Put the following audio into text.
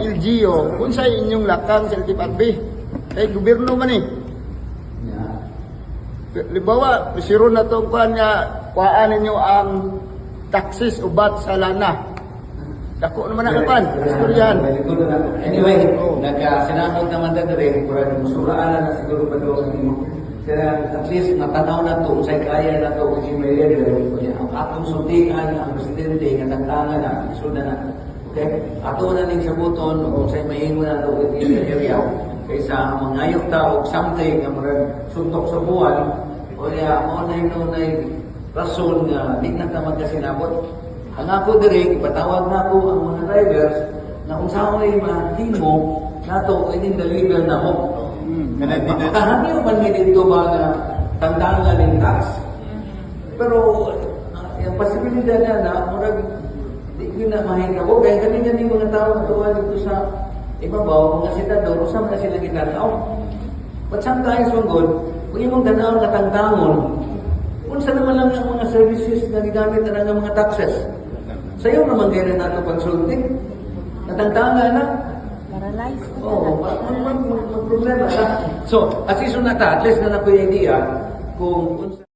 LGU, kung sa inyong lakang sa LTFRB. Kay gobyerno man eh. Libawa, siro na itong kuhaan nga, kuhaan ninyo ang taxes ubat sa lana. Dako naman ang kapan, istoryahan. Anyway, nagkasinamot naman na rin, musuraan na siguro pa doon. Kaya at least matanaw na ito, usay kaya na ito, kasi may leader, ang atong sultikan, ang presidente, ang tagtangan na, isunod na. Okay? Ato na rin sa buton, usay mahingo na ito within the area. Kaysa mangayok tao, something, ang suntok sa buwan, o kaya, maunay rason nga, di na naman kasi nabot. Ang ako direk, ipatawag na ako ang mga drivers na kung saan ay mahimo na ito, in-deliver na mo. Makahanyo man dito ba na tandangan ng tax? Pero, yung posibilidad na na, murag, di ko na mahingabo. Kaya kanina yung mga tao na tuwa dito sa ibabaw, mga sitador, saan na sila ginanaw? But sometimes, one good, kung yung mga tanaw na tandangon, kung saan naman lang ang mga services na gigamit na ng mga taxes? Sa'yo naman gano'n nato pagsulting. Natangtanga na. Paralyzed ko Oo, problema na. So, at least na ta, at least na na po yung idea kung